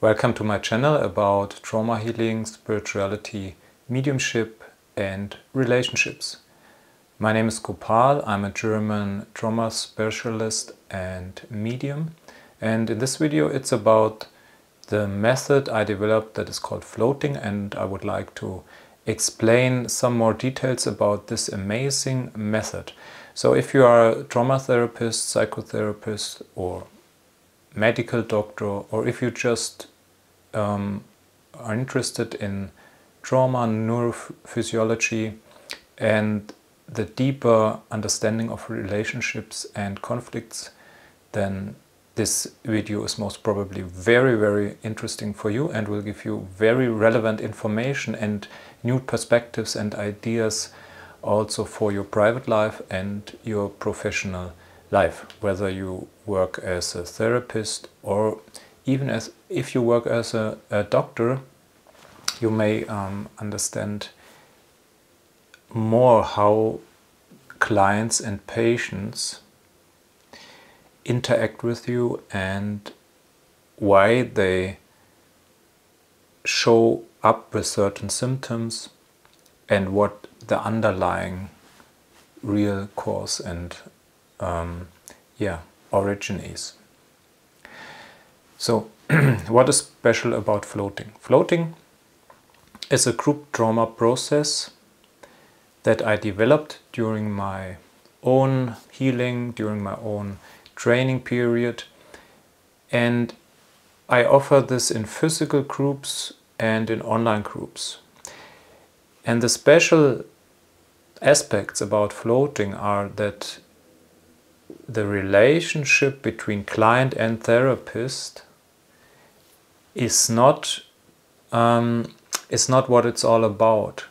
Welcome to my channel about trauma healing, spirituality, mediumship and relationships. My name is Gopal. I'm a German trauma specialist and medium, and in this video it's about the method I developed that is called floating, and I would like to explain some more details about this amazing method. So if you are a trauma therapist, psychotherapist or medical doctor, or if you just are interested in trauma, neurophysiology and the deeper understanding of relationships and conflicts, then this video is most probably very interesting for you and will give you very relevant information and new perspectives and ideas also for your private life and your professional life, whether you work as a therapist or even as if you work as a doctor. You may understand more how clients and patients interact with you and why they show up with certain symptoms and what the underlying real cause and origin is. So what is special about floating? Floating is a group trauma process that I developed during my own healing, during my own training period, and I offer this in physical groups and in online groups. And the special aspects about floating are that the relationship between client and therapist is not what it's all about,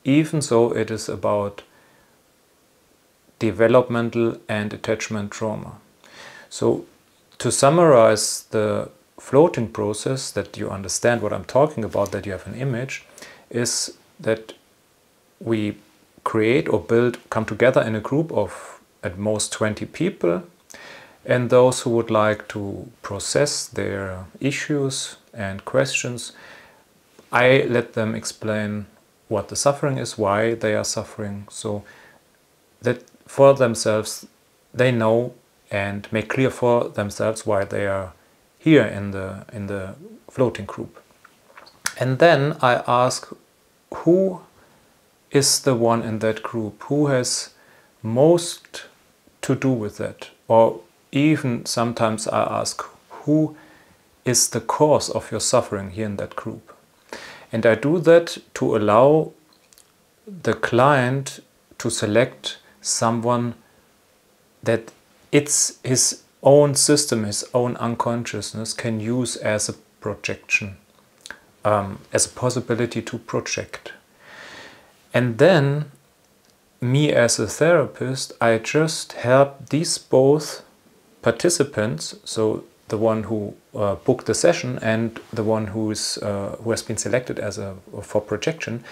even though it is about developmental and attachment trauma. So to summarize the floating process, that you understand what I'm talking about, that you have an image, is that we create or come together in a group of at most 20 people, and those who would like to process their issues and questions, I let them explain what the suffering is, why they are suffering, so that for themselves they know and make clear for themselves why they are here in the floating group. And then I ask, who is the one in that group who has most to do with that? Or even sometimes I ask, who is the cause of your suffering here in that group? And I do that to allow the client to select someone that it's his own system, his own unconsciousness can use as a projection, as a possibility to project. And then me as a therapist, I just help these both participants, so the one who booked the session and the one who has been selected for projection,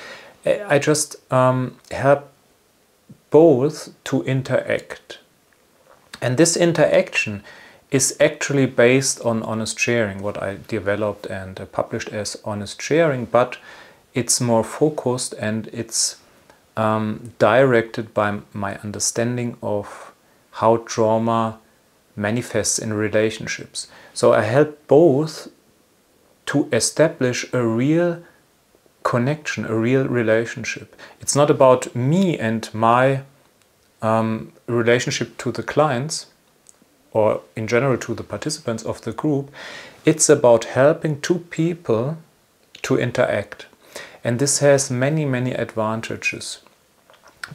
I just help both to interact. And this interaction is actually based on honest sharing, what I developed and published as honest sharing, but it's more focused and it's directed by my understanding of how trauma manifests in relationships. So I help both to establish a real connection, a real relationship. It's not about me and my relationship to the clients or in general to the participants of the group. It's about helping two people to interact. And this has many advantages.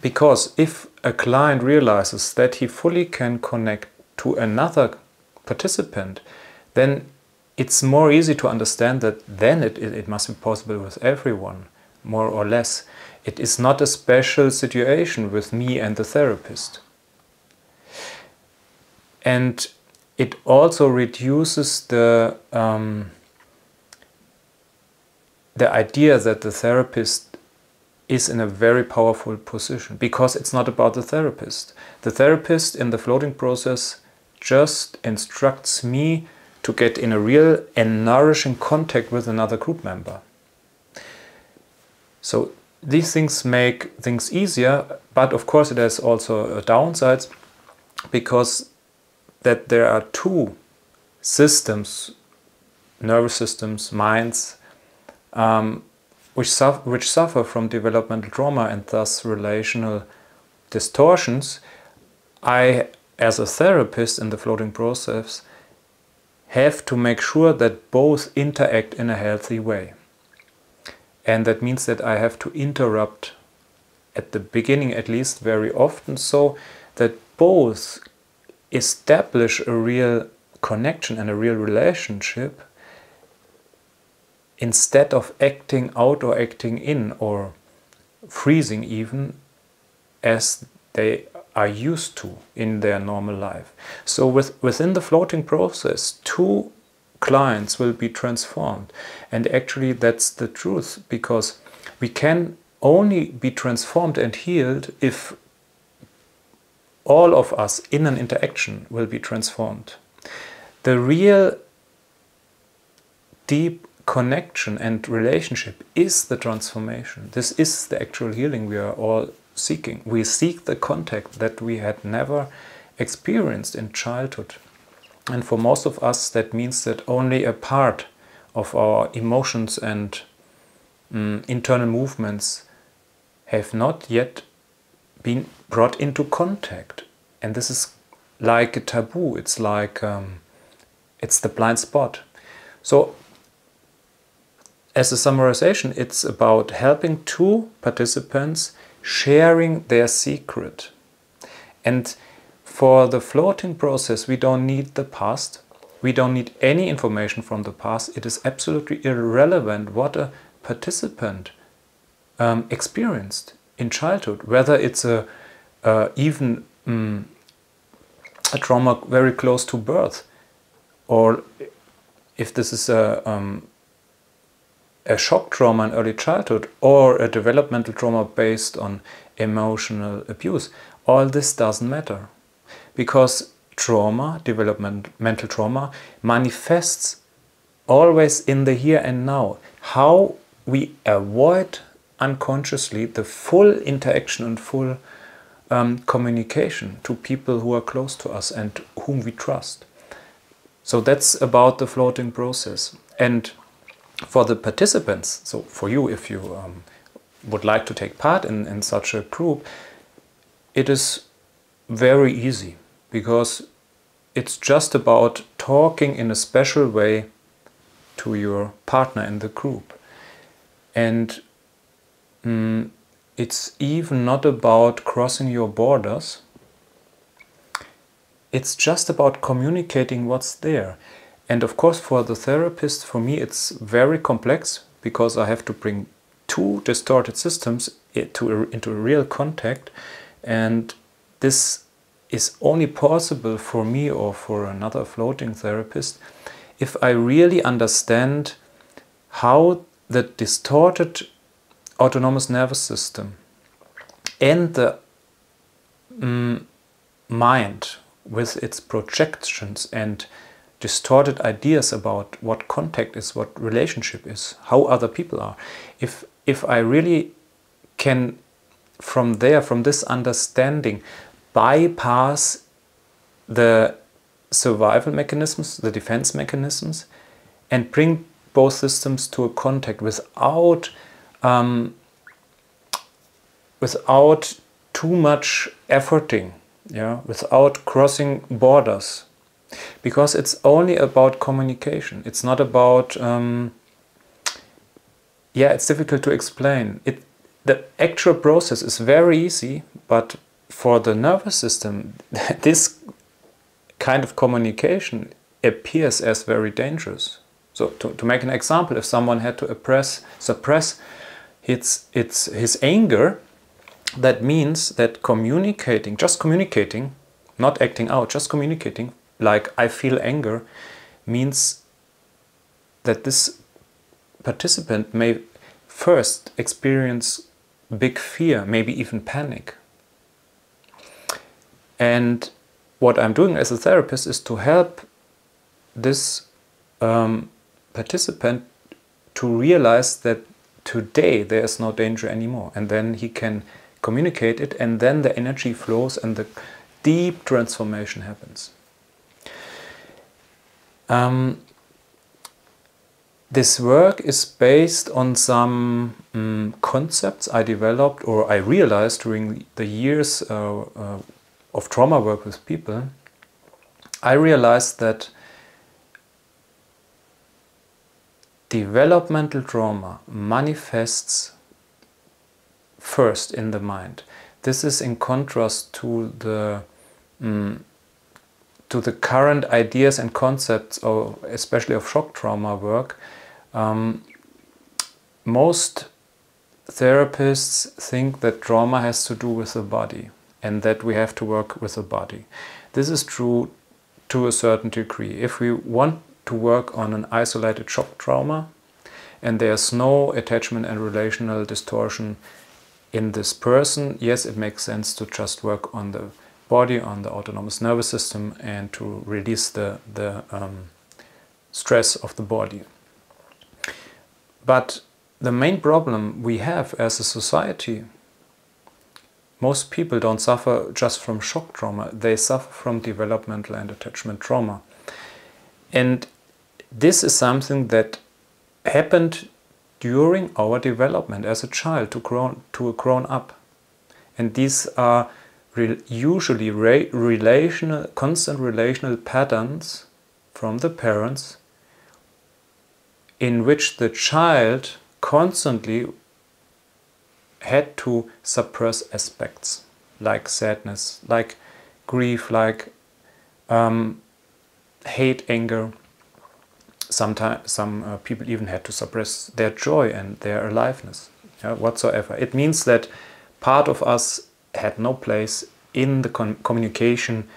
Because if a client realizes that he fully can connect to another participant, then it's more easy to understand that then it must be possible with everyone, more or less. It is not a special situation with me and the therapist. And it also reduces the idea that the therapist is in a very powerful position, because it's not about the therapist. The therapist in the floating process just instructs me to get in a real and nourishing contact with another group member. So these things make things easier, but of course it has also downsides, because that there are two systems, nervous systems, minds, which suffer from developmental trauma and thus relational distortions. I, as a therapist in the floating process, have to make sure that both interact in a healthy way. And that means that I have to interrupt at the beginning, at least very often, so that both establish a real connection and a real relationship, instead of acting out or acting in or freezing even, as they are used to in their normal life. So within the floating process, two clients will be transformed. And actually that's the truth, because we can only be transformed and healed if all of us in an interaction will be transformed. The real deep connection and relationship is the transformation. This is the actual healing we are all seeking. We seek the contact that we had never experienced in childhood. And for most of us, that means that only a part of our emotions and internal movements have not yet been brought into contact. And this is like a taboo. It's like it's the blind spot. So as a summarization, it's about helping two participants sharing their secret. And for the floating process, we don't need the past. We don't need any information from the past. It is absolutely irrelevant what a participant experienced in childhood, whether it's even a trauma very close to birth, or if this is a shock trauma in early childhood, or a developmental trauma based on emotional abuse. All this doesn't matter, because trauma, developmental trauma, manifests always in the here and now. How we avoid unconsciously the full interaction and full communication to people who are close to us and whom we trust. So that's about the floating process. And for the participants, so for you, if you would like to take part in such a group, it is very easy, because it's just about talking in a special way to your partner in the group. And it's even not about crossing your borders. It's just about communicating what's there. And of course, for the therapist, for me, it's very complex, because I have to bring two distorted systems into a real contact. And this is only possible for me or for another floating therapist if I really understand how the distorted autonomous nervous system and the mind with its projections and distorted ideas about what contact is, what relationship is, how other people are. If I really can, from this understanding, bypass the survival mechanisms, the defense mechanisms, and bring both systems to a contact without too much efforting, without crossing borders. Because it's only about communication. It's not about, it's difficult to explain. The actual process is very easy, but for the nervous system, this kind of communication appears as very dangerous. So to make an example, if someone had to suppress his anger, that means that just communicating, not acting out, just communicating, like I feel anger, means that this participant may first experience big fear, maybe even panic. And what I'm doing as a therapist is to help this participant to realize that today there is no danger anymore, and then he can communicate it, and then the energy flows and the deep transformation happens. This work is based on some concepts I developed or I realized during the years of trauma work with people. I realized that developmental trauma manifests first in the mind. This is in contrast to the current ideas and concepts, especially of shock trauma work. Most therapists think that trauma has to do with the body and that we have to work with the body. This is true to a certain degree. If we want to work on an isolated shock trauma and there's no attachment and relational distortion in this person, yes, it makes sense to just work on the body, on the autonomous nervous system, and to release the stress of the body. But the main problem we have as a society, most people don't suffer just from shock trauma, they suffer from developmental and attachment trauma. And this is something that happened during our development as a child to a grown up. And these are usually constant relational patterns from the parents in which the child constantly had to suppress aspects like sadness, like grief, like hate, anger. Sometimes some people even had to suppress their joy and their aliveness, whatsoever. It means that part of us had no place in the communication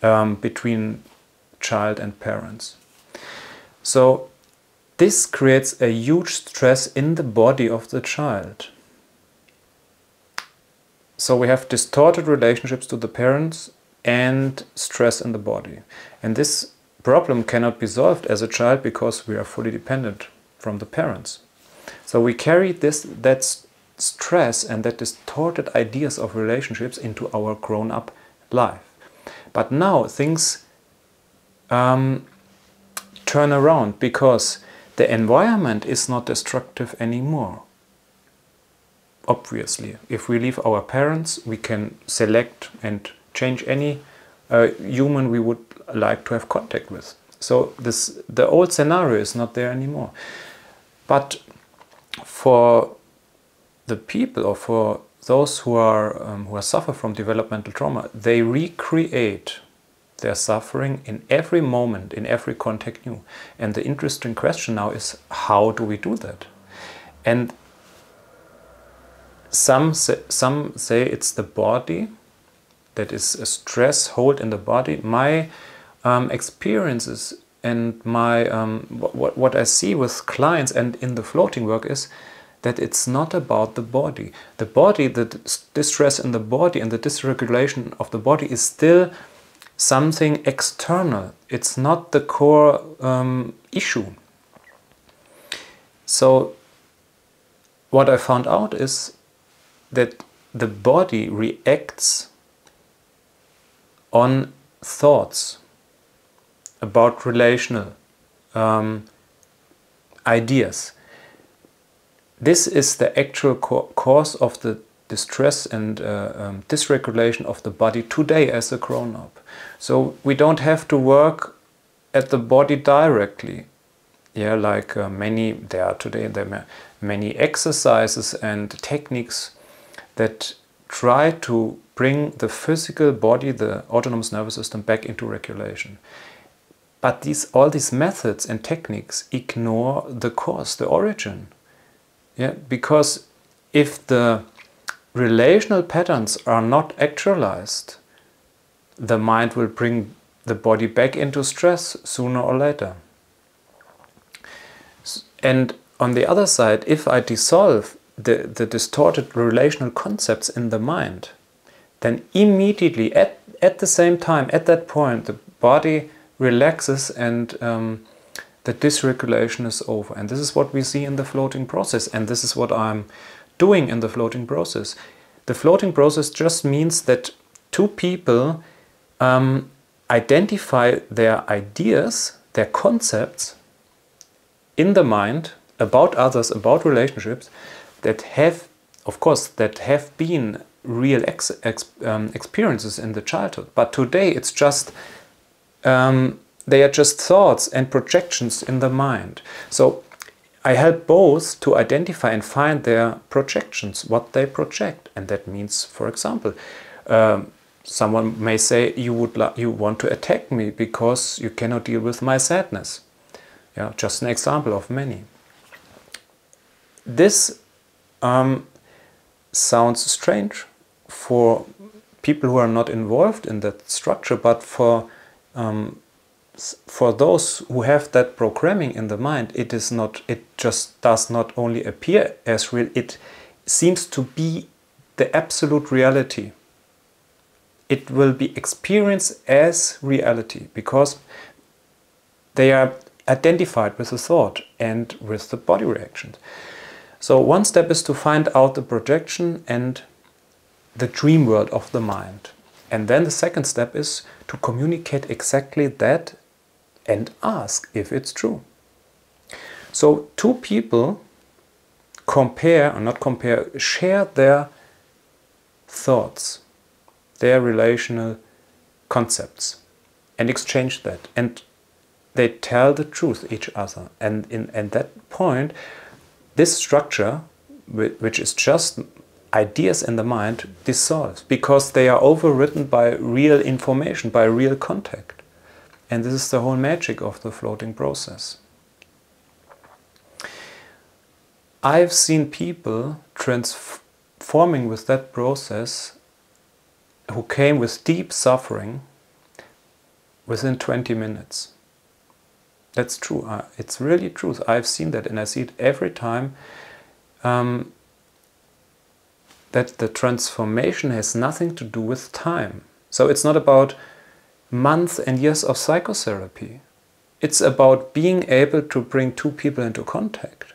between child and parents. So this creates a huge stress in the body of the child. So we have distorted relationships to the parents and stress in the body. And this problem cannot be solved as a child because we are fully dependent from the parents. So we carry that stress and that distorted ideas of relationships into our grown-up life. But now things turn around because the environment is not destructive anymore. Obviously, if we leave our parents, we can select and change any human we would like to have contact with. So the old scenario is not there anymore. But for the people, or for those who suffer from developmental trauma, they recreate their suffering in every moment, in every contact new. And the interesting question now is, how do we do that? And some say it's the body, that is a stress hold in the body. My experiences and my what I see with clients and in the floating work is that it's not about the body. The body, the distress in the body and the dysregulation of the body is still something external. It's not the core issue. So what I found out is that the body reacts on thoughts about relational ideas. This is the actual cause of the distress and dysregulation of the body today as a grown-up. So we don't have to work at the body directly. Yeah, like there are many exercises and techniques that try to bring the physical body, the autonomous nervous system, back into regulation. But all these methods and techniques ignore the cause, the origin. Yeah, because if the relational patterns are not actualized, the mind will bring the body back into stress sooner or later. And on the other side, if I dissolve the distorted relational concepts in the mind, then immediately at the same time, at that point, the body relaxes and the dysregulation is over. And this is what we see in the floating process, and this is what I'm doing in the floating process. The floating process just means that two people identify their ideas, their concepts in the mind about others, about relationships that have, of course, that have been real experiences in the childhood. But today it's just, they are just thoughts and projections in the mind. So I help both to identify and find their projections, what they project. And that means, for example, someone may say, you want to attack me because you cannot deal with my sadness. Yeah, just an example of many. This sounds strange for people who are not involved in that structure, but for those who have that programming in the mind, it just does not only appear as real, it seems to be the absolute reality. It will be experienced as reality because they are identified with the thought and with the body reactions. So one step is to find out the projection and the dream world of the mind. And then the second step is to communicate exactly that and ask if it's true. So two people share their thoughts, their relational concepts, and exchange that. And they tell the truth each other. And at that point, this structure, which is just ideas in the mind, dissolves because they are overwritten by real information, by real contact. And this is the whole magic of the floating process. I've seen people transforming with that process who came with deep suffering within 20 minutes. That's true. It's really true. I've seen that, and I see it every time that the transformation has nothing to do with time. So it's not about months and years of psychotherapy. It's about being able to bring two people into contact.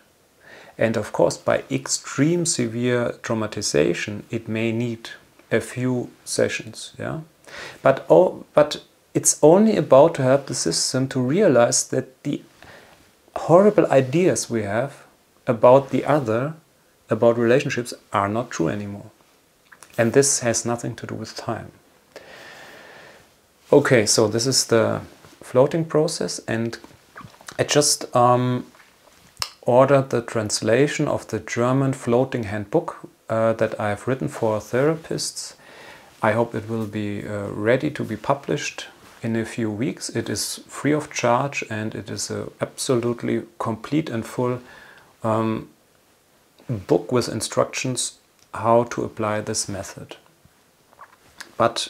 And of course, by extreme severe traumatization, it may need a few sessions. Yeah, but it's only about to help the system to realize that the horrible ideas we have about the other, about relationships, are not true anymore. And this has nothing to do with time. Okay, so this is the floating process, and I just ordered the translation of the German floating handbook that I have written for therapists. I hope it will be ready to be published in a few weeks. It is free of charge, and it is an absolutely complete and full book with instructions how to apply this method. But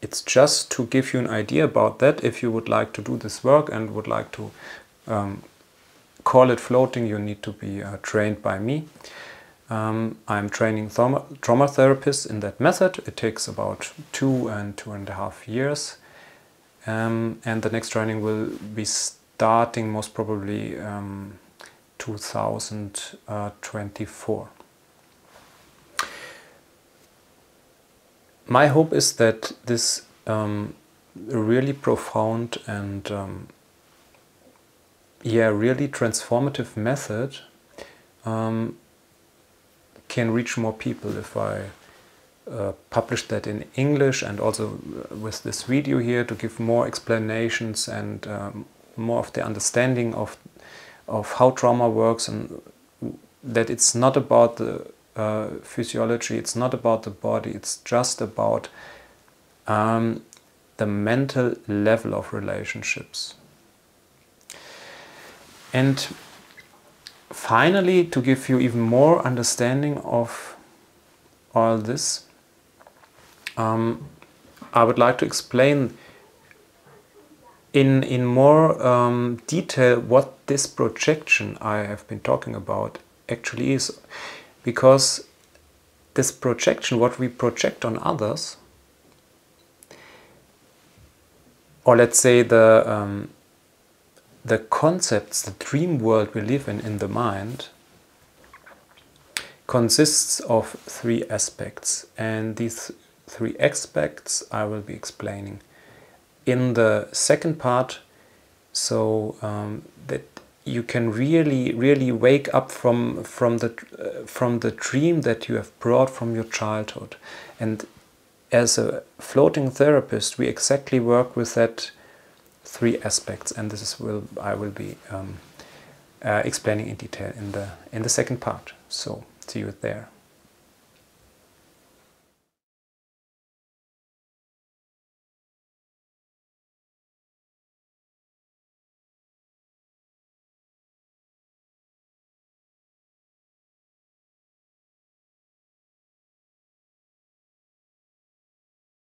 it's just to give you an idea about that. If you would like to do this work and would like to call it floating, you need to be trained by me. I'm training trauma therapists in that method. It takes about 2 and 2.5 years. And the next training will be starting most probably 2024. My hope is that this really profound and really transformative method can reach more people if I publish that in English, and also with this video here to give more explanations and more of the understanding of how trauma works, and that it's not about the physiology, it's not about the body, it's just about the mental level of relationships. And finally, to give you even more understanding of all this, I would like to explain in more detail what this projection I have been talking about actually is. Because this projection, what we project on others, or let's say the the concepts, the dream world we live in the mind, consists of three aspects, and these three aspects I will be explaining in the second part, so that you can really wake up from the dream that you have brought from your childhood. And as a floating therapist, we exactly work with that three aspects, and this is I will be explaining in detail in the second part. So see you there.